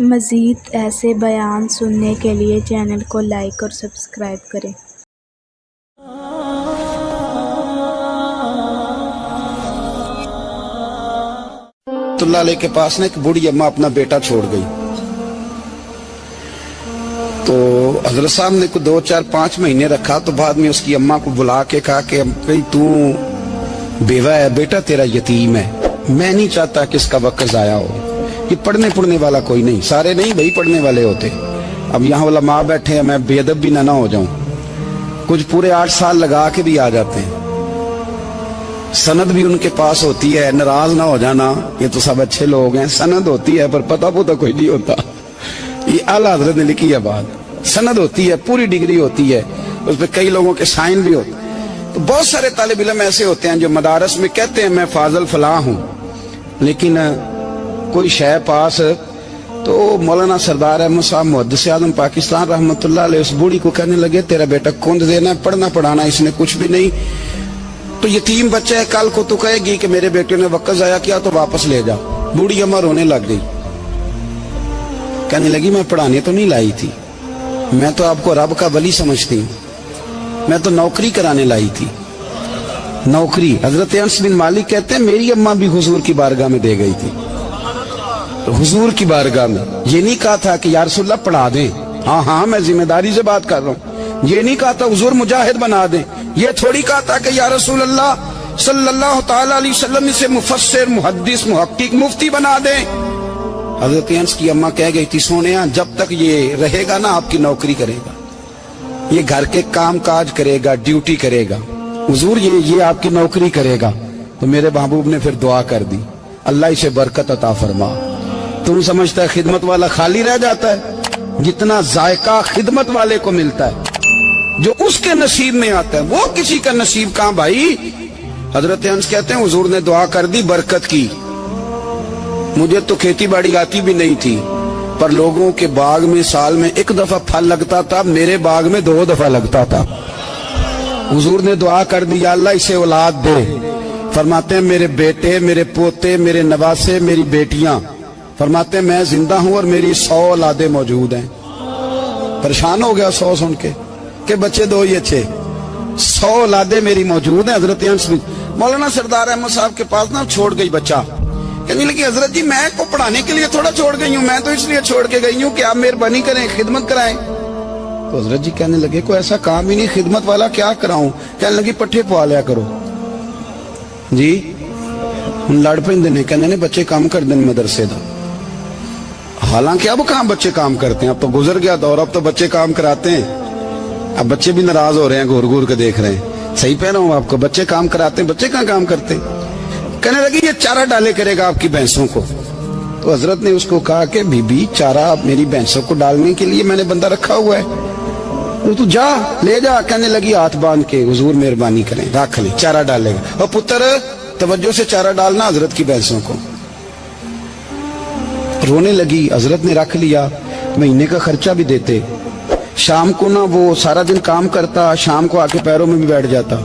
مزید ایسے بیان سننے کے لیے چینل کو لائک اور سبسکرائب کریں۔ اللہ علیہ کے پاس نا ایک بوڑھی اماں اپنا بیٹا چھوڑ گئی، تو حضرت صاحب نے کو 2 4 5 مہینے رکھا، تو بعد میں اس کی اماں کو بلا کے کہا کہ تو بیوہ ہے، بیٹا تیرا یتیم ہے، میں نہیں چاہتا کہ اس کا وقت ضائع ہو، یہ پڑھنے والا کوئی نہیں، سارے نہیں بھائی پڑھنے والے ہوتے، اب یہاں علماء بیٹھے ہیں، میں بے ادب بھی نہ ہو جاؤں، کچھ پورے 8 سال لگا کے بھی آ جاتے ہیں، سند بھی ان کے پاس ہوتی ہے، ناراض نہ ہو جانا، یہ تو سب اچھے لوگ ہیں، سند ہوتی ہے پر پتہ پوتا کوئی نہیں ہوتا، یہ اعلیٰ حضرت نے لکھی ہے بات، سند ہوتی ہے، پوری ڈگری ہوتی ہے، اس پہ کئی لوگوں کے سائن بھی ہوتے ہیں، تو بہت سارے طالب علم ایسے ہوتے ہیں جو مدارس میں کہتے ہیں میں فاضل فلاں ہوں، لیکن کوئی شے پاس، تو مولانا سردار احمد صاحب محدث اعظم پاکستان رحمۃ اللہ علیہ اس بوڑھی کو کہنے لگے تیرا بیٹا کند دینا ہے، پڑھنا پڑھانا اس نے کچھ بھی نہیں، تو یتیم بچہ ہے، کل کو تو کہے گی کہ میرے بیٹے نے وقت ضائع کیا تو واپس لے جا۔ بوڑھی اماں رونے لگ گئی، کہنے لگی میں پڑھانے تو نہیں لائی تھی، میں تو آپ کو رب کا ولی سمجھتی ہوں، میں تو نوکری کرانے لائی تھی، نوکری۔ حضرت انس بن مالک کہتے ہیں میری اماں بھی حضور کی بارگاہ میں دے گئی تھی، حضور کی بارگاہ میں، یہ نہیں کہا تھا کہ یا رسول اللہ پڑھا دیں، ہاں میں ذمہ داری سے بات کر رہا ہوں، یہ نہیں کہا تھا حضور مجاہد بنا دیں، یہ تھوڑی کہا تھا کہ یا رسول اللہ صلی اللہ تعالی علیہ وسلم سے مفسر محدث محقق مفتی بنا دیں۔ حضرت انس کی اماں کہہ گئی تھی سونیا جب تک یہ رہے گا نا آپ کی نوکری کرے گا، یہ گھر کے کام کاج کرے گا، ڈیوٹی کرے گا، حضور یہ آپ کی نوکری کرے گا۔ تو میرے محبوب نے پھر دعا کر دی اللہ اسے برکت عطا فرما۔ تم سمجھتا ہے خدمت والا خالی رہ جاتا ہے؟ جتنا ذائقہ خدمت والے کو ملتا ہے، جو اس کے نصیب میں آتا ہے، وہ کسی کا نصیب کہاں بھائی۔ حضرت انس کہتے ہیں حضور نے دعا کر دی، برکت کی۔ مجھے تو کھیتی باڑی آتی بھی نہیں تھی، پر لوگوں کے باغ میں سال میں 1 دفعہ پھل لگتا تھا، میرے باغ میں 2 دفعہ لگتا تھا۔ حضور نے دعا کر دی یا اللہ اسے اولاد دے، فرماتے ہیں میرے بیٹے، میرے پوتے، میرے نواسے، میری بیٹیاں، فرماتے ہیں میں زندہ ہوں اور میری 100 اولادیں موجود ہیں۔ پریشان ہو گیا 100 سن کے کہ بچے 2 ہی اچھے، 100 اولادیں میری موجود ہیں۔ حضرت انس مولانا سردار احمد صاحب کے پاس نا چھوڑ گئی بچہ، کہنے لگی حضرت جی میں کو پڑھانے کے لیے تھوڑا چھوڑ گئی ہوں، میں تو اس لیے چھوڑ کے گئی ہوں کہ آپ مہربانی کریں خدمت کرائیں۔ تو حضرت جی کہنے لگے کوئی ایسا کام ہی نہیں، خدمت والا کیا کراؤں؟ کہنے لگی پٹھے پوا لیا کرو جی، لڑ پہ کہنے بچے کام کر دیں مدرسے دا، حالانکہ اب کہاں بچے کام کرتے ہیں، اب تو گزر گیا دور، اب تو بچے کام کراتے ہیں، اب بچے بھی ناراض ہو رہے ہیں، گور گور کے دیکھ رہے ہیں، صحیح پہ رہا ہوں آپ کو، بچے کام کراتے ہیں، بچے کہاں کام کرتے ہیں۔ کہنے لگی یہ چارہ ڈالے کرے گا آپ کی بھینسوں کو۔ تو حضرت نے اس کو کہا کہ بی بی چارہ میری بھینسوں کو ڈالنے کے لیے میں نے بندہ رکھا ہوا ہے، تو جا لے جا۔ کہنے لگی ہاتھ باندھ کے حضور مہربانی کریں رکھ لیں، چارہ ڈالے گا، اور پتر توجہ سے چارہ ڈالنا حضرت کی بھینسوں کو۔ رونے لگی، حضرت نے رکھ لیا، مہینے کا خرچہ بھی دیتے، شام کو نا وہ سارا دن کام کرتا، شام کو آ کے پیروں میں بھی بیٹھ جاتا،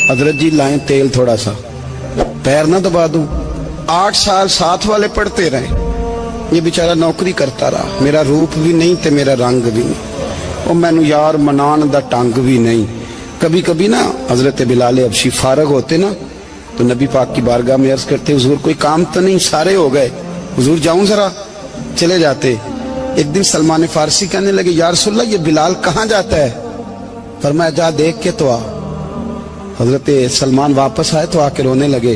حضرت جی لائیں تیل تھوڑا سا، پیر نہ دبا دوں۔ 8 سال ساتھ والے پڑھتے رہے، یہ بیچارہ نوکری کرتا رہا، میرا روپ بھی نہیں تے میرا رنگ بھی نہیں، اور میں نو یار منان دا ٹنگ بھی نہیں۔ کبھی کبھی نا حضرت بلال حبشی فارغ ہوتے نا تو نبی پاک کی بارگاہ میں عرض کرتے حضور کوئی کام تو نہیں، سارے ہو گئے، حضور جاؤں ذرا، چلے جاتے۔ ایک دن سلمان فارسی کہنے لگے یا رسول اللہ یہ بلال کہاں جاتا ہے؟ فرمایا جا دیکھ کے تو آ۔ حضرت سلمان واپس آئے تو آ کے رونے لگے،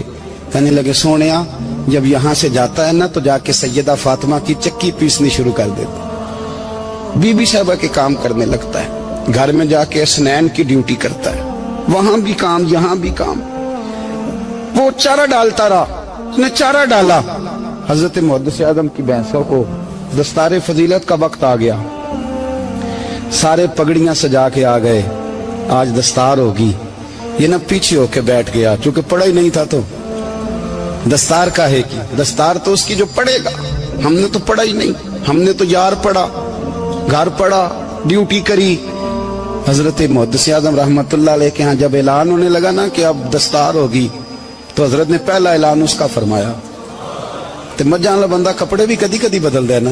کہنے لگے سونیا جب یہاں سے جاتا ہے نا تو جا کے سیدہ فاطمہ کی چکی پیسنی شروع کر دیتا، بی بی صاحبہ کے کام کرنے لگتا ہے، گھر میں جا کے اسنین کی ڈیوٹی کرتا ہے، وہاں بھی کام یہاں بھی کام، وہ چارہ ڈالتا رہا، اس نے چارہ ڈالا۔ حضرت محدث اعظم کی بھینسوں کو دستار فضیلت کا وقت آ گیا، سارے پگڑیاں سجا کے آ گئے، آج دستار ہوگی، یہ نہ پیچھے ہو کے بیٹھ گیا، چونکہ پڑھا ہی نہیں تھا تو دستار کاہے کی، دستار تو اس کی جو پڑھے گا، ہم نے تو پڑھا ہی نہیں، ہم نے تو یار پڑھا، گھر پڑھا، ڈیوٹی کری۔ حضرت محدث اعظم رحمت اللہ علیہ کے ہاں جب اعلان ہونے لگا نا کہ اب دستار ہوگی تو حضرت نے پہلا اعلان اس کا فرمایا، تو مجھے والا بندہ کپڑے بھی کدی کدی بدل دے نا،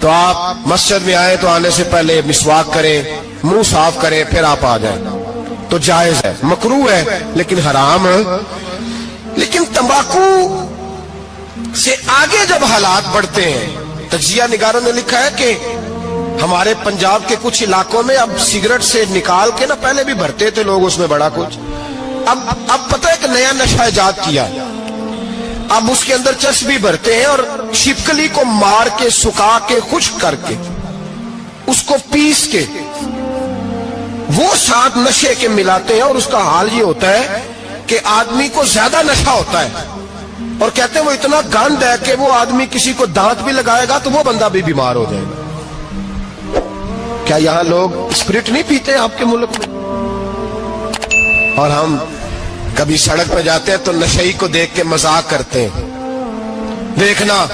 تو آپ مسجد میں آئے تو آنے سے پہلے مسواک کریں، منہ صاف کریں، پھر آپ آ جائیں تو جائز ہے، مکروہ ہے لیکن حرام ہے۔ لیکن تمباکو سے آگے جب حالات بڑھتے ہیں، تجزیہ نگاروں نے لکھا ہے کہ ہمارے پنجاب کے کچھ علاقوں میں اب سگریٹ سے نکال کے نا، پہلے بھی بھرتے تھے لوگ اس میں بڑا کچھ، اب پتہ ہے کہ نیا نشہ ایجاد کیا، اب اس کے اندر چسبی بھرتے ہیں اور چھپکلی کو مار کے، سکھا کے، خشک کر کے، اس کو پیس کے وہ ساتھ نشے کے ملاتے ہیں، اور اس کا حال یہ ہوتا ہے کہ آدمی کو زیادہ نشہ ہوتا ہے، اور کہتے ہیں وہ اتنا گند ہے کہ وہ آدمی کسی کو دانت بھی لگائے گا تو وہ بندہ بھی بیمار ہو جائے گا۔ کیا یہاں لوگ اسپرٹ نہیں پیتے آپ کے ملک میں؟ اور ہم کبھی سڑک پہ جاتے ہیں تو نشئی کو دیکھ کے مذاق کرتے ہیں، دیکھنا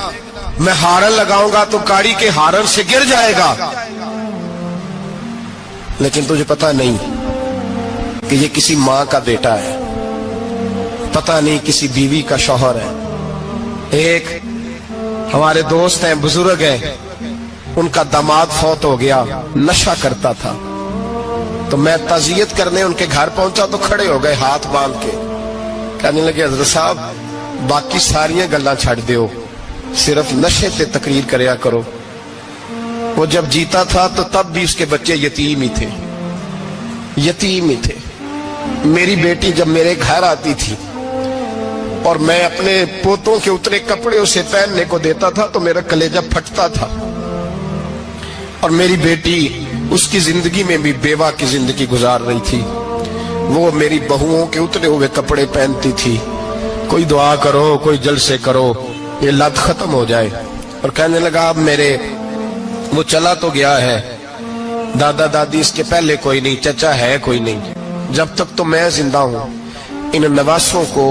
میں ہارن لگاؤں گا تو گاڑی کے ہارن سے گر جائے گا، لیکن تجھے پتہ نہیں کہ یہ کسی ماں کا بیٹا ہے، پتہ نہیں کسی بیوی کا شوہر ہے۔ ایک ہمارے دوست ہیں، بزرگ ہیں، ان کا داماد فوت ہو گیا، نشہ کرتا تھا، تو میں تعزیت کرنے ان کے گھر پہنچا تو کھڑے ہو گئے ہاتھ باندھ کے، کہنے لگے حضرت صاحب باقی ساریاں گلاں چھڑ دیو، صرف نشے تے تقریر کریا کرو۔ وہ جب جیتا تھا تو تب بھی اس کے بچے یتیم ہی تھے، یتیم ہی تھے۔ میری بیٹی جب میرے گھر آتی تھی اور میں اپنے پوتوں کے اترے کپڑے اسے پہننے کو دیتا تھا تو میرا کلیجہ پھٹتا تھا، اور میری بیٹی اس کی زندگی میں بھی بیوہ کی زندگی گزار رہی تھی، وہ میری بہوؤں کے اترے ہوئے کپڑے پہنتی تھی، کوئی دعا کرو، کوئی جلسے کرو، یہ لت ختم ہو جائے۔ اور کہنے لگا اب میرے وہ چلا تو گیا ہے، دادا دادی اس کے پہلے کوئی نہیں، چچا ہے کوئی نہیں، جب تک تو میں زندہ ہوں ان نواسوں کو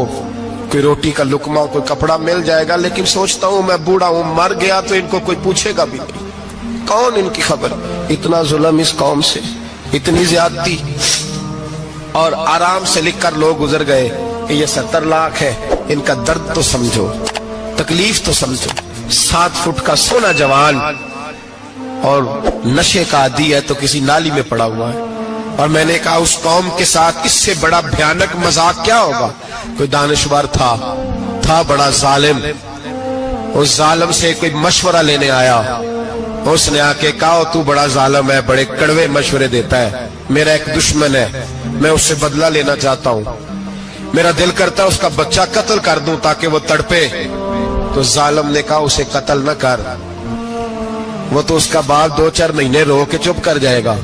کوئی روٹی کا لقمہ، کوئی کپڑا مل جائے گا، لیکن سوچتا ہوں میں بوڑھا ہوں، مر گیا تو ان کو کوئی پوچھے گا بھی نہیں، کون ان کی خبر۔ اتنا ظلم اس قوم سے، اتنی زیادتی، اور آرام سے لکھ کر لوگ گزر گئے کہ یہ 70 لاکھ ہے، ان کا درد تو سمجھو، تکلیف تو سمجھو۔ 7 فٹ کا سونا جوان اور نشے کا عادی ہے تو کسی نالی میں پڑا ہوا ہے۔ اور میں نے کہا اس قوم کے ساتھ اس سے بڑا بھیانک مذاق کیا ہوگا؟ کوئی دانشور تھا بڑا ظالم، اس ظالم سے کوئی مشورہ لینے آیا، اس نے آ کے کہا تو بڑا ظالم ہے، بڑے کڑوے مشورے دیتا ہے، میرا ایک دشمن ہے، میں اس سے بدلہ لینا چاہتا ہوں، میرا دل کرتا ہے اس کا بچہ قتل کر دوں تاکہ وہ تڑپے۔ تو ظالم نے کہا اسے قتل نہ کر، وہ تو اس کا باپ 2-4 مہینے رو کے چپ کر جائے گا،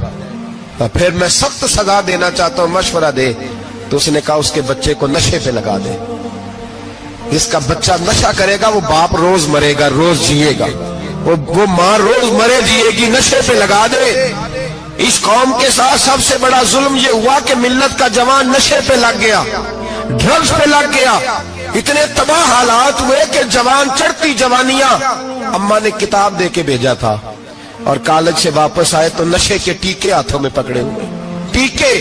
پھر میں سخت سزا دینا چاہتا ہوں، مشورہ دے۔ تو اس نے کہا اس کے بچے کو نشے پہ لگا دے، جس کا بچہ نشہ کرے گا وہ باپ روز مرے گا، روز جیے گا، وہ ماں روز مرے جیے گی، نشے پہ لگا دے۔ اس قوم کے ساتھ سب سے بڑا ظلم یہ ہوا کہ ملت کا جوان نشے پہ لگ گیا، ڈرگز پہ لگ گیا، اتنے تباہ حالات ہوئے کہ جوان چڑھتی جوانیاں، اماں نے کتاب دے کے بھیجا تھا، اور کالج سے واپس آئے تو نشے کے ٹیکے ہاتھوں میں پکڑے ہوئے، ٹیکے۔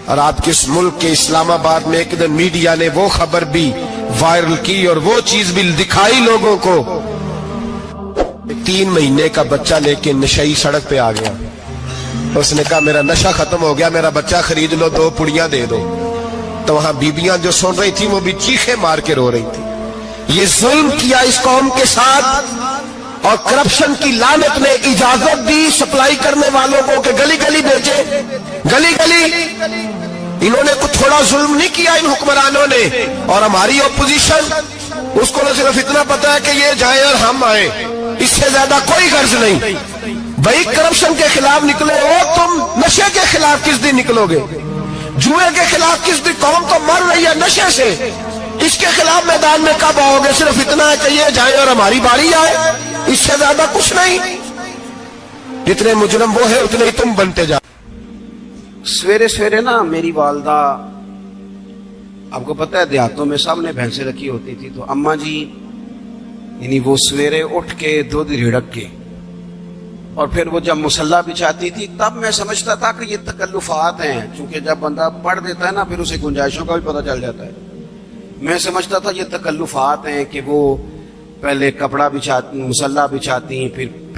اور آپ کے اس ملک کے اسلام آباد میں ایک دن میڈیا نے وہ خبر بھی وائرل کی اور وہ چیز بھی دکھائی لوگوں کو، 3 مہینے کا بچہ لے کے نشئی سڑک پہ آ گیا، اس نے کہا میرا نشہ ختم ہو گیا، میرا بچہ خرید لو، 2 پڑیاں دے دو۔ تو وہاں بیبیاں جو سن رہی تھی وہ بھی چیخیں مار کے رو رہی تھی۔ یہ ظلم کیا اس قوم کے ساتھ، اور کرپشن کی لعنت نے اجازت دی سپلائی کرنے والوں کو کہ گلی گلی بھیجے، گلی گلی۔ انہوں نے کچھ تھوڑا ظلم نہیں کیا ان حکمرانوں نے، اور ہماری اپوزیشن اس کو نہ صرف اتنا پتا ہے کہ یہ جائیں اور ہم آئیں، اس سے زیادہ کوئی غرض نہیں۔ بھائی کرپشن کے خلاف نکلے ہو تم، نشے کے خلاف کس دن نکلو گے؟ جوئے کے خلاف کس دن؟ قوم تو مر رہی ہے نشے سے، اس کے خلاف میدان میں کب آؤ گے؟ صرف اتنا ہے کہ یہ جائیں اور ہماری باری آئے، اس سے زیادہ کچھ نہیں۔ جتنے مجرم وہ ہے اتنے ہی تم بنتے جا۔ سویرے سویرے نا میری والدہ، آپ کو پتہ ہے دیہاتوں میں سامنے بھینسیں رکھی ہوتی تھی، تو اماں جی یعنی وہ سویرے اٹھ کے دودھ رڑک کے اور پھر وہ جب مصلی بچھاتی تھی، تب میں سمجھتا تھا کہ یہ تکلفات ہیں، چونکہ جب بندہ پڑھ دیتا ہے نا پھر اسے گنجائشوں کا بھی پتہ چل جاتا ہے۔ میں سمجھتا تھا یہ تکلفات ہیں کہ وہ پہلے کپڑا بچھاتی، مصلی بچھاتی،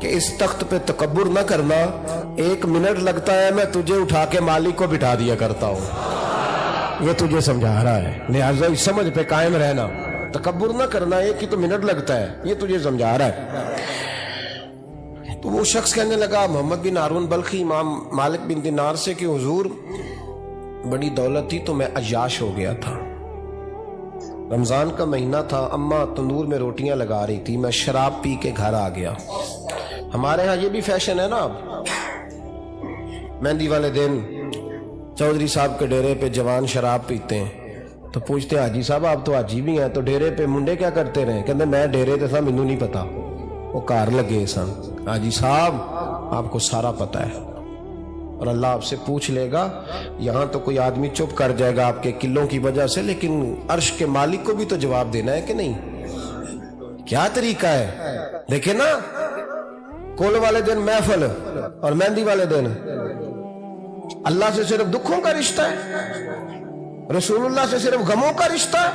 کہ اس تخت پہ تکبر نہ کرنا، 1 منٹ لگتا ہے میں تجھے اٹھا کے مالک کو بٹھا دیا کرتا ہوں، یہ تجھے سمجھا رہا ہے، لہٰذا اس سمجھ پہ قائم رہنا، تکبر نہ کرنا، 1 ہی تو منٹ لگتا ہے، یہ تجھے سمجھا رہا ہے۔ تو وہ شخص کہنے لگا محمد بن ہارون بلخی امام مالک بن دینار سے کہ حضور بڑی دولت تھی تو میں عیاش ہو گیا تھا، رمضان کا مہینہ تھا، اماں تندور میں روٹیاں لگا رہی تھی، میں شراب پی کے گھر آ گیا۔ ہمارے ہاں یہ بھی فیشن ہے نا، اب مہندی والے دن چودھری صاحب کے ڈیرے پہ جوان شراب پیتے ہیں تو پوچھتے ہیں حاجی صاحب آپ تو حاجی بھی ہیں، تو ڈیرے پہ منڈے کیا کرتے رہے؟ کہتے میں ڈیرے تے تھا، مینوں نہیں پتا، وہ کار لگے سن۔ حاجی صاحب آپ کو سارا پتا ہے، اور اللہ آپ سے پوچھ لے گا۔ یہاں تو کوئی آدمی چپ کر جائے گا آپ کے قلوں کی وجہ سے، لیکن عرش کے مالک کو بھی تو جواب دینا ہے کہ نہیں؟ کیا طریقہ ہے؟ دیکھیں نا، کول والے دن محفل اور مہندی والے دن اللہ سے صرف دکھوں کا رشتہ ہے، رسول اللہ سے صرف غموں کا رشتہ ہے۔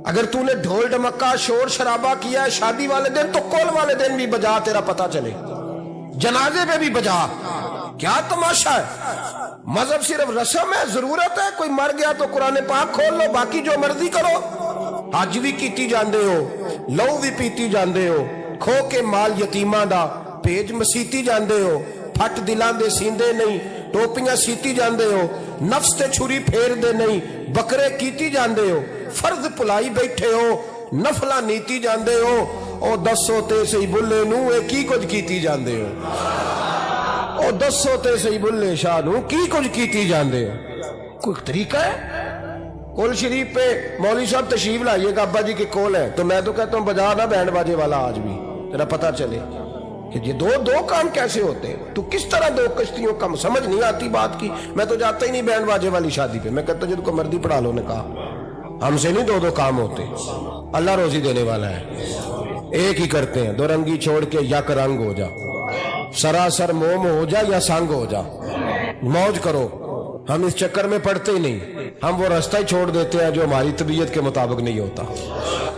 اگر تو نے ڈھول ڈمکا شور شرابہ کیا ہے شادی والے دن تو کول والے دن بھی بجا، تیرا پتہ چلے، جنازے پہ بھی بجا۔ کیا تماشا ہے؟ مذہب صرف رسم ہے، ضرورت ہے، کوئی مر گیا تو قرآن پاک کھول لو، باقی جو مرضی کرو۔ حج بھی کیتی جاندے ہو، لہو بھی پیتی جاندے ہو، کھو کے مال یتیماں دا بھیج مسیتی جاندے ہو، پھٹ دلاں دے سیندے نہیں، ٹوپیاں سیتی جاندے ہو، نفس تے چھری پھیر دے نہیں، بکرے کیتی جاندے ہو، فرض پلائی بیٹھے ہو، نفلاں نیتی جاندے ہو، او دسو تے سی بلے نو اے کی کچھ کیتی جاندے ہو، او دسو تے سی بلے شاہ نو کی کچھ کیتی جاندے ہو۔ کوئی طریقہ ہے؟ کول شریف پہ مولوی صاحب تشریف لائیے گا، ابا جی کے کول ہے، تو میں تو کہتا ہوں بجا نہ بینڈ باجے والا آج بھی، تیرا پتہ چلے کہ یہ دو کام کیسے ہوتے ہیں، تو کس طرح دو کشتیوں کا سمجھ نہیں آتی بات کی۔ میں تو جاتا ہی نہیں بینڈ باجے والی شادی پہ، میں کہتا ہوں جن کو مردی پڑھا لو نے کہا، ہم سے نہیں دو کام ہوتے، اللہ روزی دینے والا ہے، ایک ہی کرتے ہیں، دو رنگی چھوڑ کے یک رنگ ہو جا، سراسر موم ہو جا یا سنگ ہو جا، موج کرو۔ ہم اس چکر میں پڑتے ہی نہیں، ہم وہ راستہ ہی چھوڑ دیتے ہیں جو ہماری طبیعت کے مطابق نہیں ہوتا،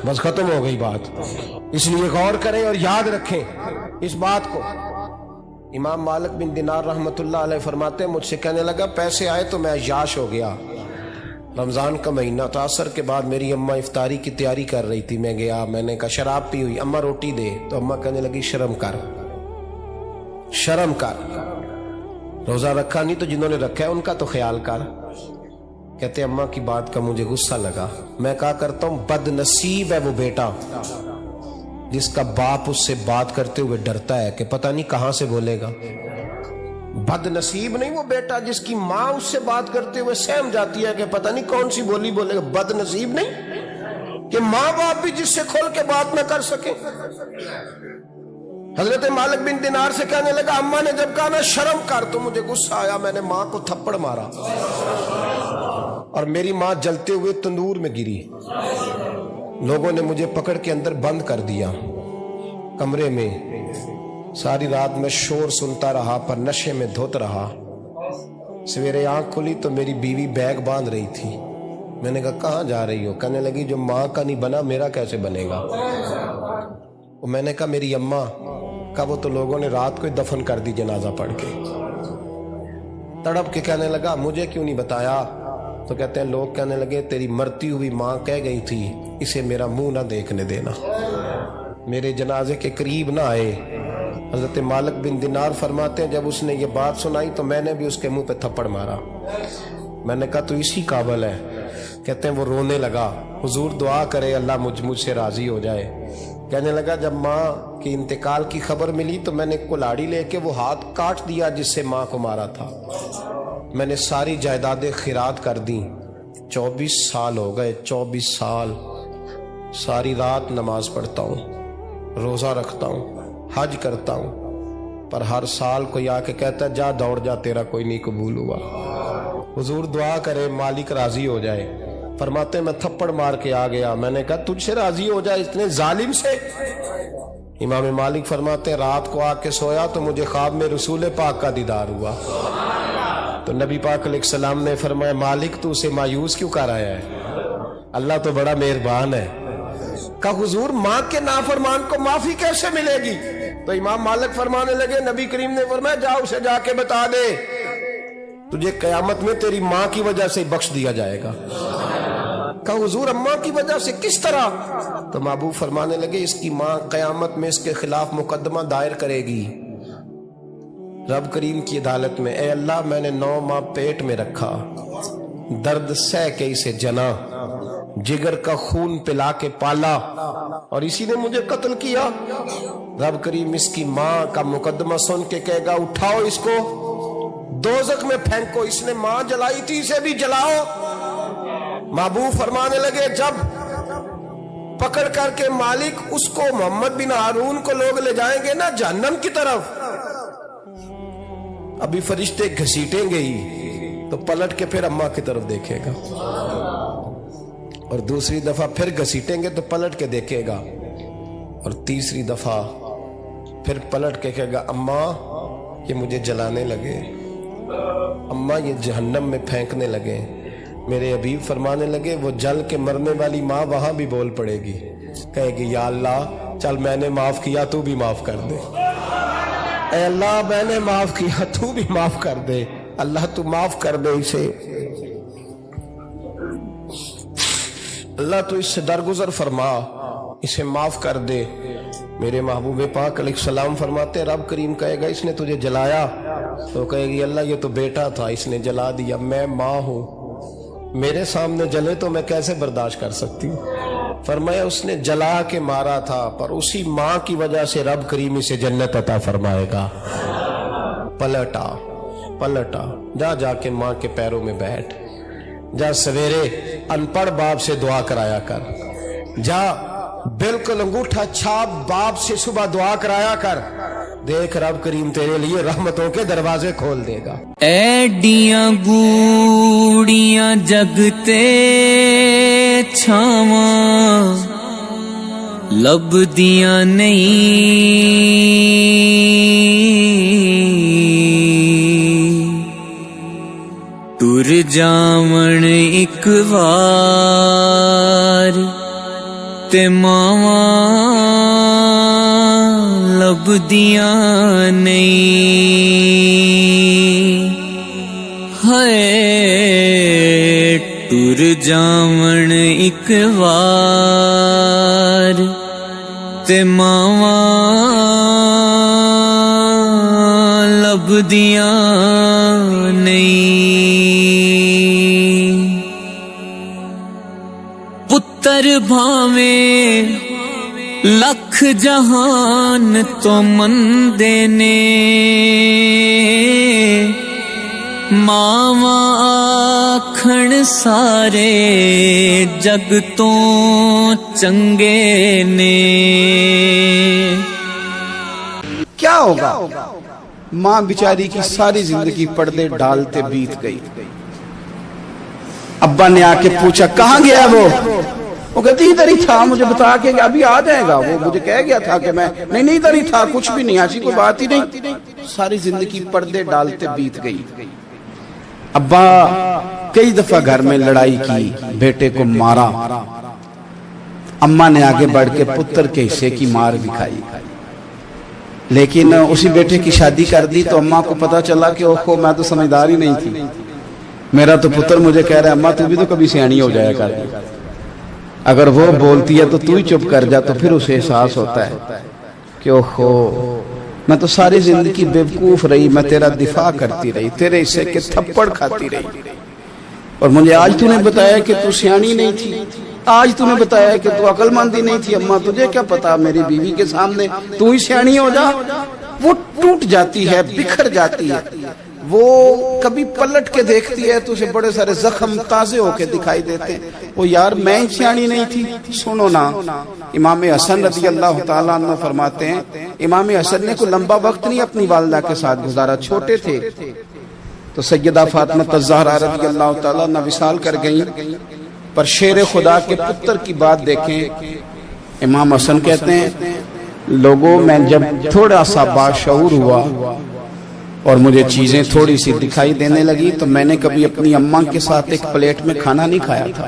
بس ختم ہو گئی بات۔ اس لیے غور کریں اور یاد رکھیں اس بات کو۔ امام مالک بن دینار رحمت اللہ علیہ فرماتے ہیں مجھ سے کہنے لگا پیسے آئے تو میں عیاش ہو گیا، رمضان کا مہینہ تھا، عصر کے بعد میری اماں افطاری کی تیاری کر رہی تھی، میں گیا، میں نے کہا شراب پی ہوئی، اماں روٹی دے، تو اماں کہنے لگی شرم کر، شرم کر، روزہ رکھا نہیں تو جنہوں نے رکھا ہے ان کا تو خیال کر۔ کہتے اماں کی بات کا مجھے غصہ لگا، میں کہا کرتا ہوں بد نصیب ہے وہ بیٹا جس کا باپ اس سے بات کرتے ہوئے ڈرتا ہے کہ پتہ نہیں کہاں سے بولے گا۔ بد نصیب نہیں وہ بیٹا جس کی ماں اس سے بات کرتے ہوئے سہم جاتی ہے کہ پتہ نہیں کون سی بولی بولے گا۔ بد نصیب نہیں کہ ماں باپ بھی جس سے کھول کے بات نہ کر سکے۔ حضرت مالک بن دینار سے کہنے لگا اماں نے جب کہا نا شرم کر تو مجھے غصہ آیا، میں نے ماں کو تھپڑ مارا اور میری ماں جلتے ہوئے تندور میں گری، لوگوں نے مجھے پکڑ کے اندر بند کر دیا کمرے میں، ساری رات میں شور سنتا رہا پر نشے میں دھوت رہا۔ سویرے آنکھ کھلی تو میری بیوی بیگ باندھ رہی تھی، میں نے کہا کہاں جا رہی ہو؟ کہنے لگی جو ماں کا نہیں بنا میرا کیسے بنے گا؟ میں نے کہا میری اماں کا وہ تو لوگوں نے رات کو ہی دفن کر دی جنازہ پڑھ کے۔ تڑپ کے کہنے لگا مجھے کیوں نہیں بتایا؟ تو کہتے ہیں لوگ کہنے لگے تیری مرتی ہوئی ماں کہہ گئی تھی اسے میرا منہ نہ دیکھنے دینا، میرے جنازے کے قریب نہ آئے۔ حضرت مالک بن دینار فرماتے ہیں جب اس نے یہ بات سنائی تو میں نے بھی اس کے منہ پہ تھپڑ مارا، میں نے کہا تو اسی قابل ہے۔ کہتے ہیں وہ رونے لگا، حضور دعا کرے اللہ مجھ سے راضی ہو جائے۔ کہنے لگا جب ماں کی انتقال کی خبر ملی تو میں نے کلاڑی لے کے وہ ہاتھ کاٹ دیا جس سے ماں کو مارا تھا، میں نے ساری جائیدادیں خیرات کر دیں۔ 24 سال ہو گئے، 24 سال ساری رات نماز پڑھتا ہوں، روزہ رکھتا ہوں، حج کرتا ہوں، پر ہر سال کوئی آ کے کہتا ہے جا دوڑ جا تیرا کوئی نہیں قبول ہوا۔ حضور دعا کرے مالک راضی ہو جائے۔ فرماتے میں تھپڑ مار کے آ گیا، میں نے کہا تجھ سے راضی ہو جائے اتنے ظالم سے؟ امام مالک فرماتے رات کو آ کے سویا تو مجھے خواب میں رسول پاک کا دیدار ہوا، تو نبی پاک علیہ السلام نے فرمایا مالک تو اسے مایوس کیوں کر آیا ہے؟ اللہ تو بڑا مہربان ہے۔ کہا حضور ماں کے نافرمان کو معافی کیسے ملے گی؟ تو امام مالک فرمانے لگے نبی کریم نے فرمایا جا اسے جا کے بتا دے تجھے قیامت میں تیری ماں کی وجہ سے بخش دیا جائے گا۔ کہا حضور اماں کی وجہ سے کس طرح؟ تو محبوب فرمانے لگے اس کی ماں قیامت میں اس کے خلاف مقدمہ دائر کرے گی رب کریم کی عدالت میں، اے اللہ میں نے 9 ماہ پیٹ میں رکھا، درد سہ کے اسے جنا، جگر کا خون پلا کے پالا، اور اسی نے مجھے قتل کیا۔ رب کریم اس کی ماں کا مقدمہ سن کے کہے گا اٹھاؤ اس کو دوزخ میں پھینکو، اس نے ماں جلائی تھی اسے بھی جلاؤ۔ محبوب فرمانے لگے جب پکڑ کر کے مالک اس کو محمد بن ہارون کو لوگ لے جائیں گے نا جہنم کی طرف، ابھی فرشتے گھسیٹیں گے ہی تو پلٹ کے پھر اماں کی طرف دیکھے گا، اور دوسری دفعہ پھر گھسیٹیں گے تو پلٹ کے دیکھے گا، اور تیسری دفعہ پھر پلٹ کے کہے گا اماں یہ مجھے جلانے لگے، اماں یہ جہنم میں پھینکنے لگے۔ میرے حبیب فرمانے لگے وہ جل کے مرنے والی ماں وہاں بھی بول پڑے گی، کہے گی یا اللہ چل میں نے معاف کیا تو بھی معاف کر دے، اے اللہ میں نے معاف کیا تو بھی معاف کر دے، اللہ تو معاف کر دے اسے، اللہ تو اس سے درگزر فرما، اسے معاف کر دے۔ میرے محبوب پاک علیہ السلام فرماتے رب کریم کہے گا اس نے تجھے جلایا، تو کہے گی اللہ یہ تو بیٹا تھا اس نے جلا دیا، میں ماں ہوں، میرے سامنے جلے تو میں کیسے برداشت کر سکتی ہوں؟ فرمایا اس نے جلا کے مارا تھا پر اسی ماں کی وجہ سے رب کریم اسے جنت عطا فرمائے گا۔ پلٹا جا کے ماں کے پیروں میں بیٹھ، جا سویرے ان پڑھ باپ سے دعا کرایا کر، جا بالکل انگوٹھا چھاپ باپ سے صبح دعا کرایا کر، دیکھ رب کریم تیرے لیے رحمتوں کے دروازے کھول دے گا۔ ایڈیاں گوڑیاں جگتے چھاواں لبدیاں نہیں، ٹر جاون ایک وار تے ماواں لبدیاں نہیں، ہائے ٹر جاون ایک وار تے ماواں لبدیاں نہیں، پتر بھاویں لکھ جہان تو مندے نے، ماواں آکھن سارے جگ تو چنگے نے۔ کیا ہوگا؟ ماں بیچاری کی ساری زندگی پردے ڈالتے بیت گئی۔ ابا نے آ کے پوچھا کہاں گیا وہ کہتی ادھر ہی تھا، مجھے بتا کے ابھی آ جائے گا، وہ مجھے کہہ گیا تھا کہ میں نہیں ادھر ہی تھا، کچھ بھی نہیں، ایسی کوئی بات ہی نہیں۔ ساری زندگی پردے ڈالتے بیت گئی۔ ابا کئی دفعہ گھر میں لڑائی کی، بیٹے کو مارا، اماں نے آگے بڑھ کے پتر کے حصے کی مار بھی کھائی، لیکن اسی بیٹے کی شادی کر دی تو اماں کو پتا چلا کہ اوہو میں تو سمجھدار ہی نہیں تھی، میرا تو پتر مجھے کہہ رہا ہے اماں تو بھی تو کبھی سیانی ہو جایا کر، اگر وہ بولتی ہے تو تو ہی چپ کر جا، تو پھر اسے احساس ہوتا ہے کہ اوہو میں تو ساری زندگی بیوقوف رہی، میں تیرا دفاع کرتی رہی، تیرے حصے کے تھپڑ کھاتی رہی، اور مجھے آج تو نے بتایا کہ تو سیانی نہیں تھی، آج تو نے بتایا کہ تو عقل مندی نہیں تھی، اماں تجھے کیا پتا، میری بیوی کے سامنے تو ہی سیانی ہو جا۔ وہ ٹوٹ جاتی ہے، بکھر جاتی ہے، وہ کبھی پلٹ کے دیکھتی ہے تو اسے بڑے سارے زخم تازے ہو کے دکھائی دیتے ہیں، وہ یار میں ہی سیانی نہیں تھی۔ سنو نا، امام حسن رضی اللہ تعالیٰ عنہ فرماتے ہیں امام حسن نے کوئی لمبا وقت نہیں اپنی والدہ کے ساتھ گزارا، چھوٹے تھے تو سیدہ فاطمہ الزہرا رضی اللہ تعالیٰ عنہ وصال کر گئیں، پر شیر خدا کے پتر کی بات دیکھیں، امام حسن کہتے ہیں لوگوں میں جب تھوڑا سا باشعور ہوا اور مجھے چیزیں تھوڑی سی دکھائی دینے لگی تو میں نے کبھی اپنی اماں کے ساتھ ایک پلیٹ میں کھانا نہیں کھایا تھا،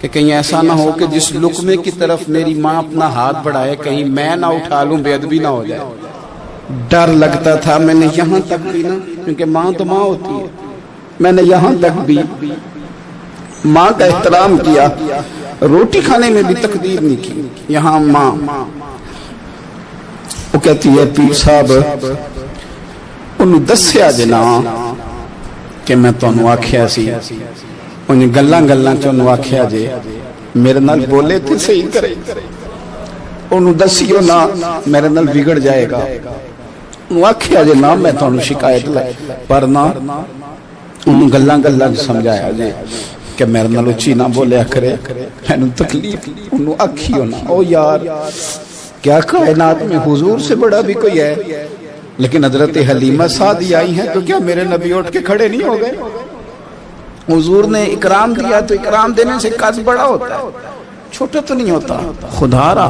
کہ کہیں ایسا نہ ہو کہ جس لقمے کی طرف میری ماں اپنا ہاتھ بڑھائے کہیں میں نہ اٹھا لوں، بے ادبی نہ ہو جائے۔ ڈر لگتا تھا، میں نے یہاں تک بھی نا، کیونکہ ماں تو ماں ہوتی ہے، میں نے یہاں تک بھی ماں کا احترام کیا، روٹی کھانے میں بھی تقدیر نہیں کی۔ یہاں ماں وہ کہتی ہے پیر صاحب انہوں دسیا جنا کہ میں تانوں آکھیا سی، انہیں گلاں گلاں چ انہوں آکھیا جے میرے نال بولے تے صحیح کرے، انہوں دسیو نا میرے نال بگڑ جائے گا، انہوں آکھیا جے نا میں تانوں شکایت لائے، پر نہ انہوں گلاں گلاں سمجھایا جے کہ میرے نال اچھی نہ بولیا کرے، انہوں تکلیف، انہوں آکھیو نا او یار کیا کائنات میں حضور سے بڑا بھی کوئی ہے؟ لیکن حضرت حلیمہ سعدی آئی ہیں تو کیا میرے نبی اٹھ کے کھڑے نہیں ہو گئے؟ حضور نے اکرام دیا تو اکرام دینے سے قد بڑا ہوتا ہے، چھوٹا تو نہیں ہوتا۔ خدا را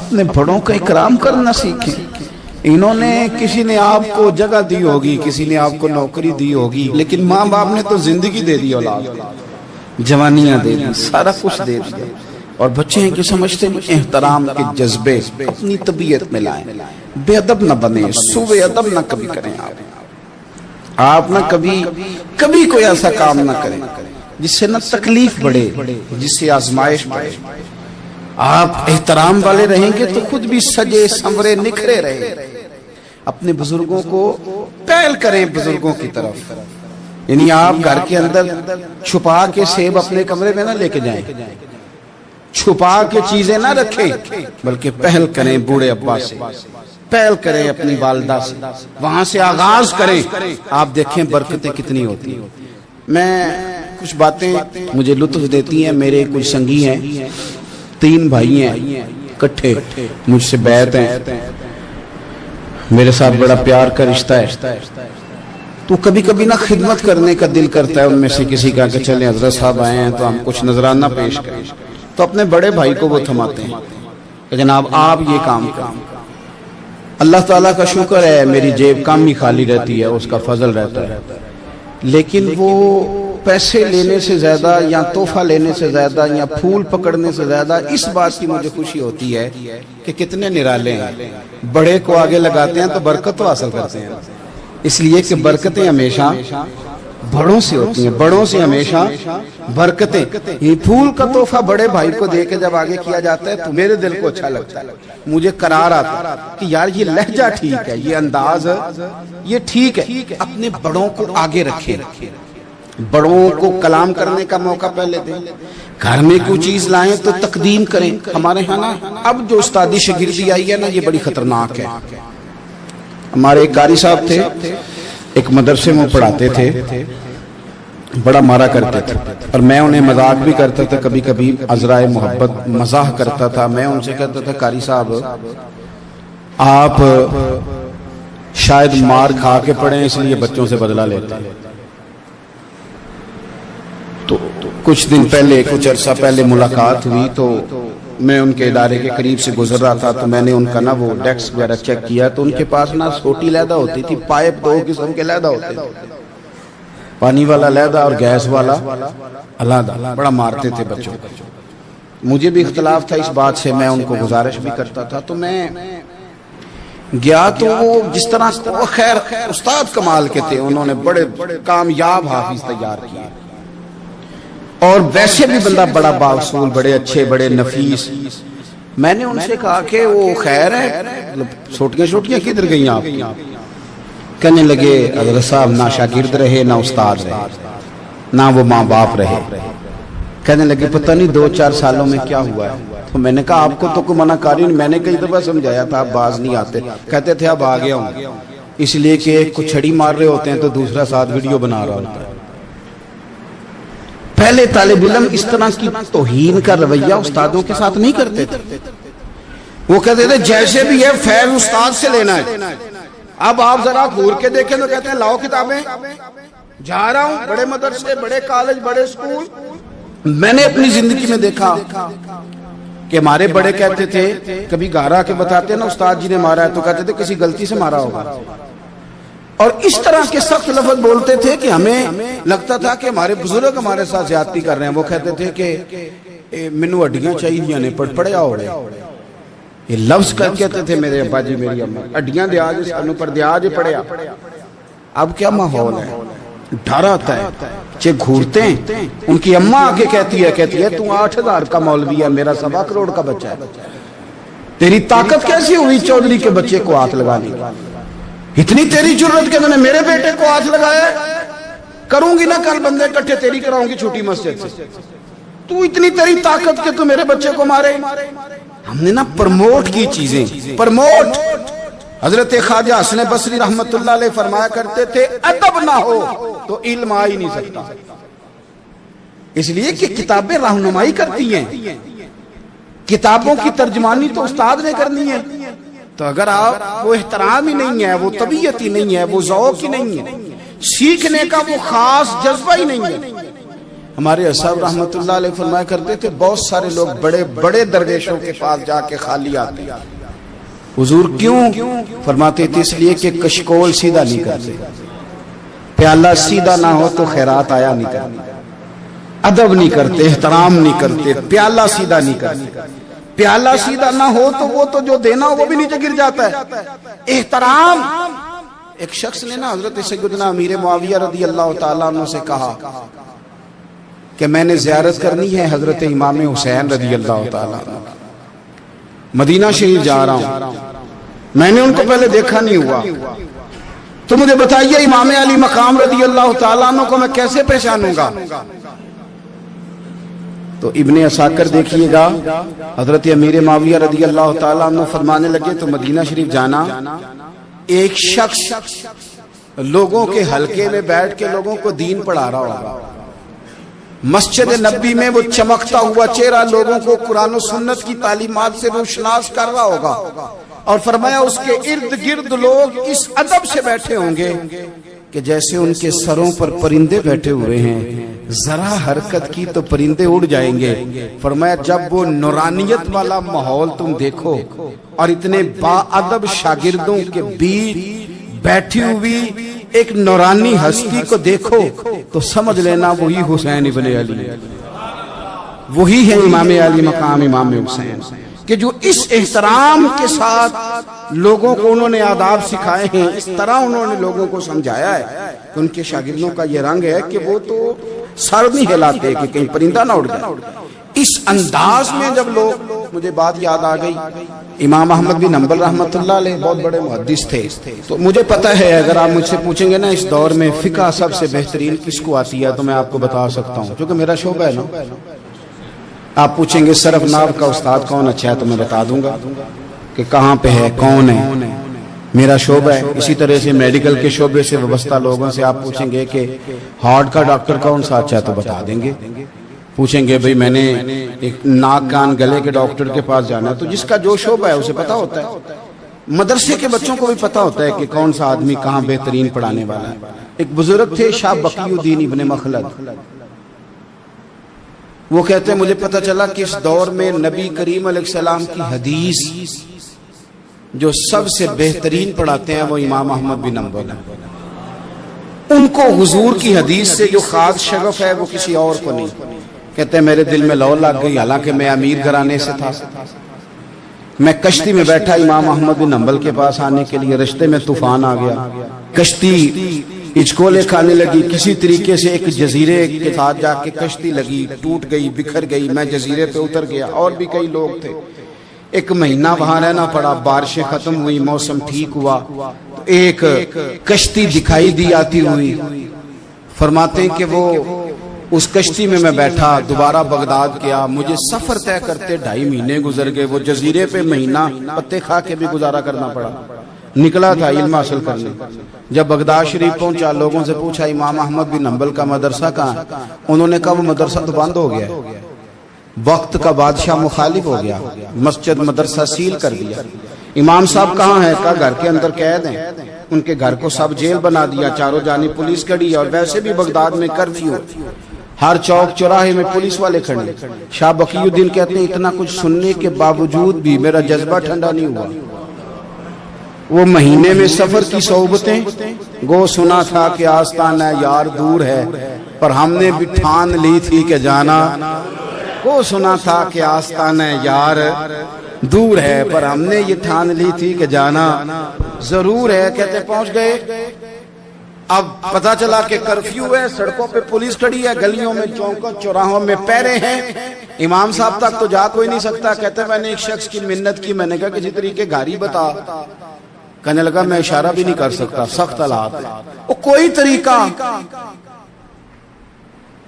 اپنے بڑوں کا اکرام کرنا سیکھیں۔ انہوں نے کسی نے آپ کو جگہ دی ہوگی، کسی نے آپ کو نوکری دی ہوگی، لیکن ماں باپ نے تو زندگی دے دی، اولاد جوانیاں دے دی، سارا کچھ دے دیا، اور بچے ہیں کہ سمجھتے ہیں احترام کے جذبے اپنی طبیعت میں لائیں، بے ادب نہ بنے، سوء ادب نہ کبھی کریں، آپ نہ کبھی کوئی ایسا کام نہ کریں جس سے نہ تکلیف بڑھے، جس سے آزمائش بڑھے۔ آپ احترام والے رہیں گے تو خود بھی سجے سنورے نکھرے رہے۔ اپنے بزرگوں کو پہل کریں بزرگوں کی طرف، یعنی آپ گھر کے اندر چھپا کے سیب اپنے کمرے میں نہ لے کے جائیں، چھپا کے چیزیں نہ رکھیں، بلکہ پہل کریں بوڑھے ابا سے، پہل کریں اپنی والدہ سے، وہاں سے آغاز کریں، آپ دیکھیں برکتیں کتنی ہوتی ہیں۔ میں کچھ باتیں مجھے لطف دیتی ہیں، میرے کچھ سنگی ہیں، 3 بھائی ہیں کٹھے، مجھ سے بیعت ہیں، میرے ساتھ بڑا پیار کا رشتہ ہے، تو کبھی کبھی نہ خدمت کرنے کا دل کرتا ہے ان میں سے کسی کا کہ چلیں حضرت صاحب آئے ہیں تو ہم کچھ نذرانہ پیش کریں، تو اپنے بڑے بھائی کو وہ تھماتے ہیں کہ جناب آپ یہ کام کریں۔ اللہ تعالیٰ کا شکر ہے میری جیب کم ہی خالی رہتی ہے، اس کا فضل رہتا ہے، لیکن وہ پیسے لینے سے زیادہ یا تحفہ لینے سے زیادہ یا پھول پکڑنے سے زیادہ اس بات کی مجھے خوشی ہوتی ہے کہ کتنے نرالے ہیں، بڑے کو آگے لگاتے ہیں تو برکت تو حاصل کرتے ہیں، اس لیے کہ برکتیں ہمیشہ بڑوں سے ہوتی ہیں، بڑوں سے ہمیشہ برکتیں۔ یہ پھول کا تحفہ بڑے بھائی کو دے کے جب آگے کیا جاتا ہے تو میرے دل کو اچھا لگتا ہے، مجھے قرار آتا ہے کہ یار یہ لہجہ ٹھیک ہے، یہ انداز یہ ٹھیک ہے، اپنے بڑوں کو آگے رکھیں، بڑوں کو کلام کرنے کا موقع پہلے دیں، گھر میں کوئی چیز لائیں تو تقدیم کریں۔ ہمارے ہاں نا اب جو استادی شاگردی آئی ہے نا یہ بڑی خطرناک ہے۔ ہمارے ایک قاری صاحب تھے، ایک مدرسے میں پڑھاتے تھے، بڑا مارا کرتے تھے، اور میں انہیں مذاق بھی کرتا تھا، کبھی کبھی عذرائے محبت مزاح کرتا تھا۔ میں ان سے کہتا تھا قاری صاحب آپ شاید مار کھا کے پڑھیں اس لیے بچوں سے بدلہ لیتے ہیں۔ تو کچھ دن پہلے، کچھ عرصہ پہلے ملاقات ہوئی تو میں ان کے ادارے کے قریب سے گزر رہا تھا، تو میں نے ان کا نا وہ ڈیسک وغیرہ چیک کیا تو ان کے پاس نا چھوٹی لیدہ ہوتی تھی، پائپ 2 قسم کے لیدہ ہوتے تھے، پانی والا لیدہ اور گیس والا علیحدہ، بڑا مارتے تھے بچوں کو۔ مجھے بھی اختلاف تھا اس بات سے، میں ان کو گزارش بھی کرتا تھا، تو میں گیا تو وہ جس طرح خیر استاد کمال کے تھے، انہوں نے بڑے کامیاب حافظ تیار کیے، اور ویسے بھی بندہ بڑا بااصول، بڑے اچھے، بڑے نفیس۔ میں نے ان سے کہا کہ وہ خیر ہے چھوٹیاں کدھر گئیں آپ کی؟ کہنے لگے حضرت صاحب نہ شاگرد رہے، نہ استاد رہے، نہ وہ ماں باپ رہے۔ کہنے لگے پتہ نہیں 2-4 سالوں میں کیا ہوا ہے۔ تو میں نے کہا آپ کو تو کوئی منع کاری نہیں، میں نے کئی دفعہ سمجھایا تھا آپ باز نہیں آتے، کہتے تھے اب آ گیا ہوں، اس لیے کہ ایک کو چھڑی مار رہے ہوتے ہیں تو دوسرا ساتھ ویڈیو بنا رہا ہوتا ہے۔ پہلے طالب علم اس طرح کی توہین کا رویہ استادوں کے ساتھ نہیں کرتے تھے، وہ کہتے تھے جیسے بھی ہے فیض استاد سے لینا ہے۔ اب آپ ذرا گھور کے دیکھیں تو کہتے ہیں لاؤ کتابیں، جا رہا ہوں بڑے مدرسے، بڑے کالج، بڑے اسکول۔ میں نے اپنی زندگی میں دیکھا کہ ہمارے بڑے کہتے تھے، کبھی گھر آ کے بتاتے نا استاد جی نے مارا ہے تو کہتے تھے کسی غلطی سے مارا ہوگا، اور اس طرح کے سخت لفظ بولتے تھے کہ ہمیں لگتا تھا کہ ہمارے بزرگ ہمارے ساتھ زیادتی کر رہے ہیں. وہ کہتے تھے کہ منو ہڈیاں چاہیے نے پڑیا ہو رہے, یہ لفظ کہتے تھے میرے ابا جی میری اما, ہڈیاں دیا جی سانو پر دیا جی پڑیا. اب کیا ماحول ہے, ڈر آتا ہے, بچے گھورتے ہیں. ان کی اما آگے کہتی ہے تو 8,000 کا مولوی ہے, میرا 1.25 کروڑ کا بچہ ہے, تیری طاقت کیسی ہوئی چودھری کے بچے کو ہاتھ لگانے کی؟ اتنی تیری جرت کہ نے میرے بیٹے کو ہاتھ لگایا. کروں گی نا کل بندے اکٹھے تیری کراؤں گی چھوٹی مسجد سے, تو اتنی تیری طاقت کہ تو میرے بچے کو مارے. ہم نے نا پرموٹ کی چیزیں, پرموٹ. حضرت خواجہ حسن بصری رحمت اللہ علیہ فرمایا کرتے تھے ادب نہ ہو تو علم آ ہی نہیں سکتا. اس لیے کہ کتابیں رہنمائی کرتی ہیں, کتابوں کی ترجمانی تو استاد نے کرنی ہے. تو اگر آپ وہ احترام ہی نہیں ہے, وہ طبیعت ہی نہیں ہے, وہ ذوق ہی نہیں ہے, سیکھنے کا وہ خاص جذبہ ہی نہیں ہے. ہمارے صاحب رحمت اللہ علیہ فرمایا کرتے تھے بہت سارے لوگ بڑے بڑے درویشوں کے پاس جا کے خالی آتے ہیں. حضور کیوں؟ فرماتے تھے اس لیے کہ کشکول سیدھا نہیں کرتے, پیالہ سیدھا نہ ہو تو خیرات آیا نہیں کرتے, ادب نہیں کرتے, احترام نہیں کرتے, پیالہ سیدھا نہیں کرتے. پیالہ سیدھا نہ ہو تو وہ تو جو دینا وہ بھی نیچے گر جاتا ہے. احترام. ایک شخص نے نا حضرت سیدنا امیر معاویہ رضی اللہ تعالیٰ عنہ سے کہا کہ میں نے زیارت کرنی ہے حضرت امام حسین رضی اللہ تعالیٰ عنہ, مدینہ شریف جا رہا ہوں, میں نے ان کو پہلے دیکھا نہیں ہوا, تو مجھے بتائیے امام علی مقام رضی اللہ تعالیٰ عنہ کو میں کیسے پہچانوں گا؟ تو ابن عساکر دیکھیے گا حضرت امیر معاویہ رضی اللہ تعالیٰ عنہ فرمانے لگے تو مدینہ شریف جانا, ایک شخص لوگوں کے حلقے میں بیٹھ کے لوگوں کو دین پڑھا رہا ہوگا, مسجد نبی میں وہ چمکتا ہوا چہرہ لوگوں کو قرآن و سنت کی تعلیمات سے روشناس کر رہا ہوگا, اور فرمایا اس کے ارد گرد لوگ اس ادب سے بیٹھے ہوں گے کہ جیسے ان کے سروں پر پرندے بیٹھے ہوئے ہیں, ذرا حرکت کی تو پرندے اڑ جائیں گے. فرمایا جب وہ نورانیت والا ماحول تم دیکھو اور اتنے با ادب شاگردوں کے بیچ بیٹھی ہوئی ایک نورانی ہستی کو دیکھو تو سمجھ لینا وہی حسین ابن علی, وہی ہے امام علی مقام امام حسین, کہ جو اس احترام کے ساتھ لوگوں کو انہوں نے آداب سکھائے ہیں, اس طرح انہوں نے لوگوں کو سمجھایا ہے کہ ان کے شاگردوں کا یہ رنگ ہے کہ وہ تو سر نہیں ہلاتے کہ کہیں پرندہ نہ اڑ جائے. اس انداز میں جب لوگ, مجھے بات یاد آ گئی, امام احمد بن حنبل رحمت اللہ علیہ بہت بڑے محدث تھے, تو مجھے پتہ ہے اگر آپ مجھ سے پوچھیں گے نا اس دور میں فقہ سب سے بہترین کس کو آتی ہے تو میں آپ کو بتا سکتا ہوں, کیونکہ میرا شعبہ ہے نا. آپ پوچھیں گے صرف ناو کا استاد کون اچھا ہے تو میں بتا دوں گا کہ کہاں پہ ہے, کون ہے, میرا شعبہ ہے. اسی طرح سے میڈیکل کے شعبے سے وابستہ لوگوں سے آپ پوچھیں گے کہ ہارٹ کا ڈاکٹر کون سا اچھا ہے تو بتا دیں گے. پوچھیں گے بھئی میں نے ایک ناک کان گلے کے ڈاکٹر کے پاس جانا ہے, تو جس کا جو شعبہ ہے اسے پتا ہوتا ہے. مدرسے کے بچوں کو بھی پتا ہوتا ہے کہ کون سا آدمی کہاں بہترین پڑھانے والا ہے. ایک بزرگ تھے شاہ بقی الدین ابن مخلد, وہ کہتے ہیں مجھے پتا چلا کہ اس دور میں نبی کریم علیہ السلام کی حدیث جو سب سے بہترین پڑھاتے ہیں وہ امام احمد بن حنبل ہیں. ان کو حضور کی حدیث سے جو خاص شغف ہے وہ کسی اور کو نہیں. کہتے ہیں میرے دل میں لو لگ گئی, حالانکہ میں امیر گھرانے سے تھا. میں کشتی میں بیٹھا امام احمد بن حنبل کے پاس آنے کے لیے, رشتے میں طوفان آ گیا, کشتی اچکولے کھانے لگی, کسی طریقے سے ایک جزیرے کے ساتھ جا کے کشتی لگی, ٹوٹ گئی, بکھر گئی. میں جزیرے پہ اتر گیا, اور بھی کئی لوگ تھے. ایک مہینہ وہاں رہنا پڑا, بارشیں ختم ہوئی, موسم ٹھیک ہوا, ایک کشتی دکھائی دی آتی ہوئی. فرماتے ہیں کہ وہ اس کشتی میں بیٹھا, دوبارہ بغداد کیا. مجھے سفر طے کرتے 2.5 مہینے گزر گئے. وہ جزیرے پہ مہینہ پتے کھا کے بھی گزارا کرنا پڑا. نکلا تھا علم حاصل کرنے. جب بغداد شریف پہنچا, لوگوں سے پوچھا امام احمد بن حنبل کا مدرسہ کہاں ہے؟ انہوں نے کہا وہ مدرسہ تو بند ہو گیا ہے, وقت کا بادشاہ مخالف ہو گیا, مسجد مدرسہ سیل کر دیا. امام صاحب کہاں ہیں؟ کہا گھر کے اندر قید ہیں. ان کے گھر کو سب جیل بنا دیا, چاروں جانب پولیس کھڑی ہے, اور ویسے بھی بغداد میں کرفیو, ہر چوک چوراہے میں پولیس والے کھڑے. شاہ بقی الدین کہتے ہیں اتنا کچھ سننے کے باوجود بھی میرا جذبہ ٹھنڈا نہیں ہوا. وہ مہینے میں سفر کی صحبتیں، گو سنا تھا کہ آستانہ یار دور ہے، پر ہم نے بھی ٹھان لی تھی کہ جانا، گو سنا تھا کہ آستانہ یار دور ہے، پر ہم نے یہ ٹھان لی تھی کہ جانا ضرور ہے۔ کہتے پہنچ گئے، اب پتا چلا کہ کرفیو ہے، سڑکوں پہ پولیس کھڑی ہے، گلیوں میں چوکوں چوراہوں میں پہرے ہیں، امام صاحب تک تو جا کوئی نہیں سکتا۔ کہتے میں نے ایک شخص کی منت کی، میں نے کہا کسی طریقے گاڑی بتا، کہنے لگا میں اشارہ بھی نہیں کر سکتا، سخت حالات ہے، وہ کوئی طریقہ۔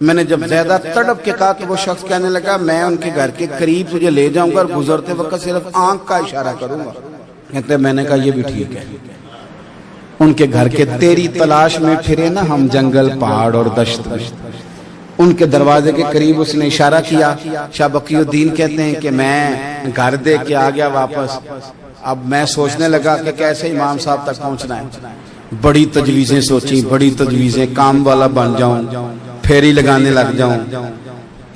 میں نے جب زیادہ تڑپ کے کہا کہ وہ شخص کہنے لگا میں ان کے گھر کے قریب تجھے لے جاؤں گا اور گزرتے وقت صرف آنکھ کا اشارہ کروں گا۔ کہتے میں نے کہا یہ بھی ٹھیک ہے۔ ان کے گھر کے تیری تلاش میں پھرے نا ہم، جنگل پہاڑ اور دشت میں، ان کے دروازے کے قریب اس نے اشارہ کیا۔ شاہ بقی الدین کہتے ہیں کہ میں گھر دے کے آ گیا واپس۔ اب میں سوچنے لگا کہ کیسے امام صاحب تک پہنچنا ہے، بڑی تجویزیں سوچیں، بڑی تجویزیں، کام والا بن جاؤں، پھیری لگانے لگ جاؤں۔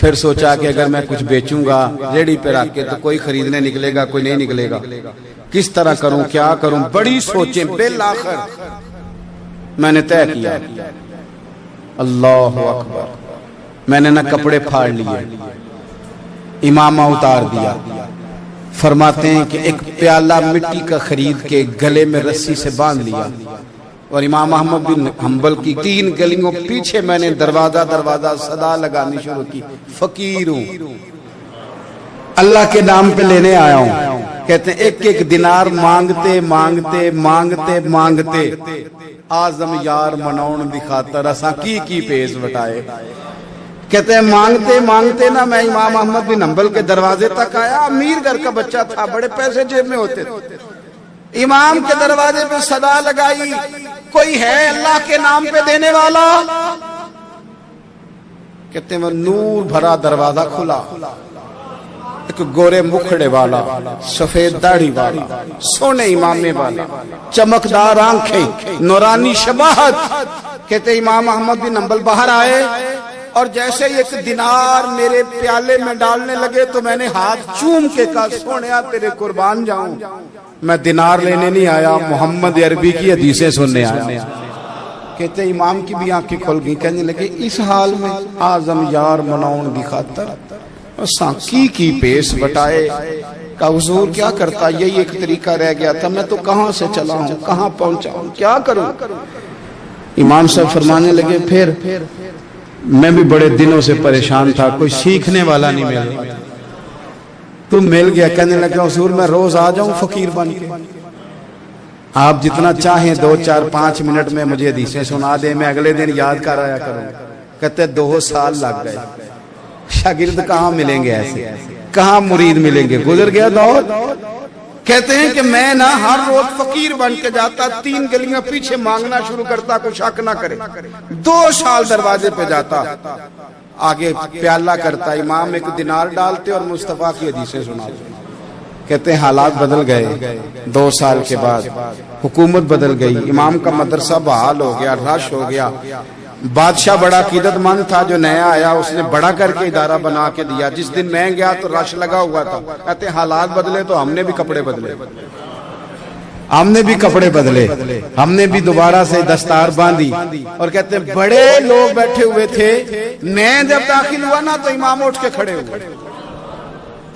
پھر سوچا کہ اگر میں کچھ بیچوں گا ریڑھی پہ رکھ کے تو کوئی خریدنے نکلے گا، کوئی نہیں نکلے گا، کس طرح کروں، کیا کروں، بڑی سوچیں۔ بالآخر میں نے طے کیا، اللہ اکبر، میں نے نہ کپڑے پھاڑ لیے، امامہ اتار دیا۔ فرماتے ہیں کہ ایک پیالہ مٹی کا خرید کے گلے میں رسی سے باندھ لیا، اور امام احمد بن حنبل کی 3 گلیوں پیچھے میں نے دروازہ دروازہ صدا لگانی شروع کی، فقیر ہوں، اللہ کے نام پہ لینے آیا ہوں۔ کہتے ہیں ایک ایک دینار مانگتے مانگتے مانگتے مانگتے آزم یار منون دی خاطر اساں کی پیش وٹائے۔ کہتے ہیں مانگتے مانگتے نا میں امام احمد بن حنبل کے دروازے تک آیا۔ امیر گھر کا بچہ تھا، بڑے پیسے جیب میں ہوتے تھے۔ امام کے دروازے پہ صدا لگائی، کوئی ہے اللہ کے نام پہ دینے والا؟ کہتے ہیں وہ نور بھرا دروازہ کھلا، ایک گورے مکھڑے والا، سفید داڑھی والا، سونے امامے والا، چمکدار آنکھیں، نورانی شباہت۔ کہتے امام احمد بن حنبل باہر آئے اور جیسے ایک دینار میرے پیالے میں ڈالنے لگے تو میں نے ہاتھ چوم کے کہا سونیا تیرے قربان جاؤں، میں دینار لینے نہیں آیا، محمد عربی کی حدیثیں سننے آیا۔ کہتے امام کی بھی آنکھیں کھل گئی، کہنے لگے اس حال میں آزم یار مناؤن دی خاطر کی پیس بٹائے کہ حضور کیا کرتا، یہی ایک طریقہ رہ گیا تھا، میں تو کہاں سے چلا ہوں، کہاں پہنچا ہوں، کیا کروں؟ امام صاحب فرمانے لگے پھر میں بھی بڑے دنوں سے پریشان تھا، کوئی سیکھنے والا نہیں مل رہا، تم مل گیا۔ کہنے لگا حضور میں روز آ جاؤں فقیر بن کے، آپ جتنا چاہیں 2 4 5 منٹ میں مجھے حدیثیں سنا دیں، میں اگلے دن یاد کر آیا کروں۔ کہتے 2 سال لگ گئے، شاگرد کہاں ملیں گے ایسے، کہاں مرید ملیں گے، گزر گیا دور۔ کہتے ہیں کہ میں نہ ہر روز فقیر بن کے جاتا، 3 گلیاں پیچھے مانگنا شروع کرتا، کوئی شک نہ کرے۔ 2 سال دروازے پہ جاتا، آگے پیالہ کرتا، امام ایک دینار ڈالتے اور مصطفیٰ کی حدیثیں سناتے۔ کہتے ہیں حالات بدل گئے، 2 سال کے بعد حکومت بدل گئی، امام کا مدرسہ بحال ہو گیا، رش ہو گیا۔ بادشاہ بڑا عقیدت مند تھا، جو نیا آیا اس نے بڑا کر کے ادارہ بنا کے دیا۔ جس دن میں گیا تو رش لگا ہوا تھا۔ کہتے ہیں حالات بدلے تو ہم نے بھی کپڑے بدلے، ہم نے بھی دوبارہ سے دستار باندھی، اور کہتے ہیں بڑے لوگ بیٹھے ہوئے تھے، میں جب داخل ہوا نا تو امام اٹھ کے کھڑے ہوئے۔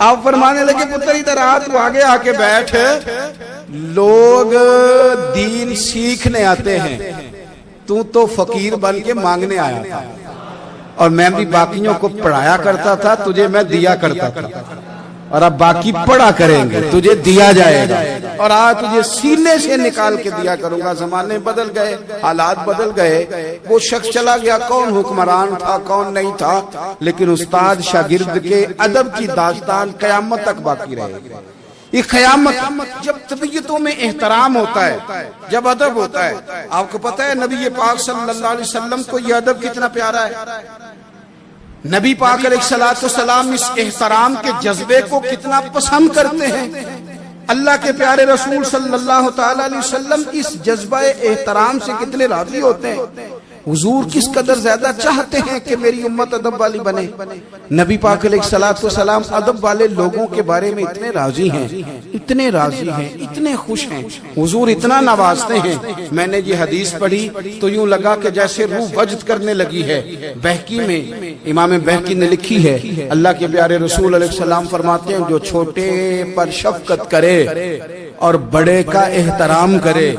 آپ فرمانے لگے پتر ادھر آ، تو آگے آ کے بیٹھ، لوگ دین سیکھنے آتے ہیں، تو فقیر بن کے مانگنے آیا تھا، اور میں بھی باقیوں کو پڑھایا کرتا تھا، تجھے میں دیا کرتا تھا، اور اب باقی پڑھا کریں گے، تجھے دیا جائے گا، اور آج تجھے سینے سے نکال کے دیا کروں گا۔ زمانے بدل گئے، حالات بدل گئے، وہ شخص چلا گیا، کون حکمران تھا کون نہیں تھا، لیکن استاد شاگرد کے ادب کی داستان قیامت تک باقی رہے گی۔ یہ قیامت جب طبیعتوں میں احترام ہوتا ہے، جب ادب ہوتا ہے۔ آپ کو پتہ ہے نبی پاک صلی اللہ علیہ وسلم کو یہ ادب کتنا پیارا ہے، نبی پاک علیہ السلام اس احترام کے جذبے کو کتنا پسند کرتے ہیں۔ اللہ کے پیارے رسول صلی اللہ تعالی علیہ وسلم اس جذبہ احترام سے کتنے راضی ہوتے ہیں۔ حضور کس قدر زیادہ چاہتے ہیں کہ میری امت ادب والی بنے. نبی پاک علیہ الصلوۃ والسلام ادب والے لوگوں کے بارے میں اتنے راضی ہیں, اتنے راضی ہیں, اتنے خوش ہیں, حضور اتنا نوازتے ہیں. میں نے یہ حدیث پڑھی تو یوں لگا کہ جیسے روح وجد کرنے لگی ہے. بہقی میں امام بہقی نے لکھی ہے, اللہ کے پیارے رسول علیہ السلام فرماتے ہیں جو چھوٹے پر شفقت کرے اور بڑے کا احترام کرے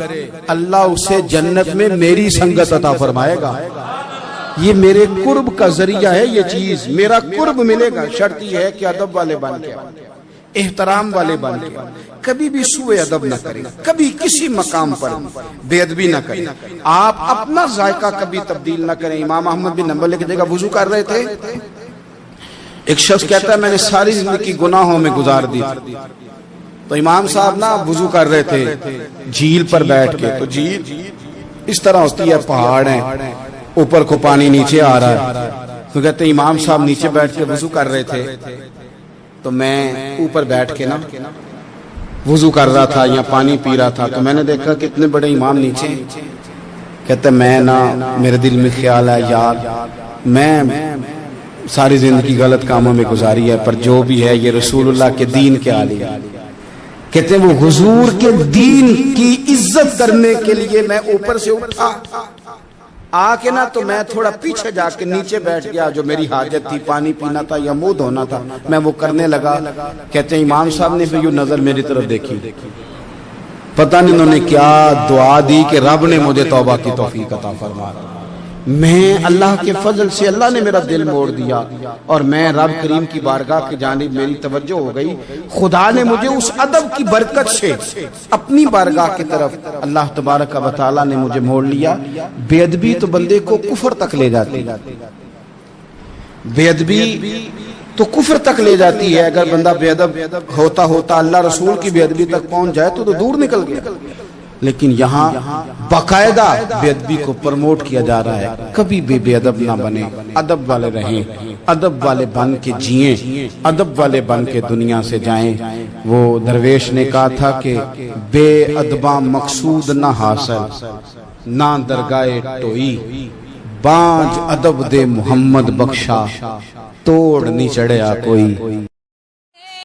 اللہ اسے جنت میں میری سنگت عطا فرمائے گا. یہ میرے قرب کا ذریعہ ہے, یہ چیز میرا قرب ملے گا. شرط یہ ہے کہ ادب والے بن کے, احترام والے بن کے, کبھی بھی سوء ادب نہ کریں, کبھی کسی مقام پر بے ادبی نہ کریں. آپ اپنا ذائقہ کبھی تبدیل نہ کریں. امام احمد بن حنبل لکھتے ہیں وضو کر رہے تھے, ایک شخص کہتا ہے میں نے ساری زندگی گناہوں میں گزار دی تھی. تو امام صاحب نا وضو کر رہے تھے جھیل پر بیٹھ کے. تو جھیل اس طرح ہوتی ہے, پہاڑ ہیں, اوپر کو پانی نیچے آ رہا ہے. تو کہتے ہیں امام صاحب نیچے بیٹھ کے وضو کر رہے تھے تو میں اوپر بیٹھ کے نا وضو کر رہا تھا یا پانی پی رہا تھا. تو میں نے دیکھا کہ اتنے بڑے امام نیچے. کہتے میں نا میرے دل میں خیال ہے یار میں ساری زندگی غلط کاموں میں گزاری ہے, پر جو بھی ہے یہ رسول اللہ کے دین کے عالی ہے. کہتے ہیں وہ حضور کے دین کی عزت کرنے کے لیے میں اوپر سے اٹھا آ کے نا تو میں تھوڑا پیچھے جا کے نیچے بیٹھ گیا. جو میری حاجت تھی, پانی پینا تھا یا منہ دھونا تھا, میں وہ کرنے لگا. کہتے ہیں امام صاحب نے پھر یوں نظر میری طرف دیکھی, پتہ نہیں انہوں نے کیا دعا دی کہ رب نے مجھے توبہ کی توفیق عطا فرما. میں اللہ کے فضل سے اللہ نے میرا دل موڑ دیا اور میں رب کریم کی بارگاہ کی جانب میری توجہ ہو گئی. خدا نے مجھے اس ادب کی برکت سے اپنی بارگاہ کی طرف اللہ تبارک و تعالی نے مجھے موڑ لیا. بے ادبی تو بندے کو کفر تک لے جاتی ہے, بے ادبی تو کفر تک لے جاتی ہے. اگر بندہ بے ادب ہوتا ہوتا اللہ رسول کی بے ادبی تک پہنچ جائے تو دور نکل گیا. لیکن یہاں باقاعدہ بے ادبی کو پروموٹ کیا جا رہا ہے. کبھی بھی بے ادب نہ بنے, ادب والے رہیں, ادب والے بن کے جئیں, ادب والے بن کے دنیا سے جائیں. وہ درویش نے کہا تھا کہ بے ادباں مقصود نہ حاصل نہ درگاہ ٹوئی, بانج ادب دے محمد بخشا توڑ نہیں چڑھیا کوئی.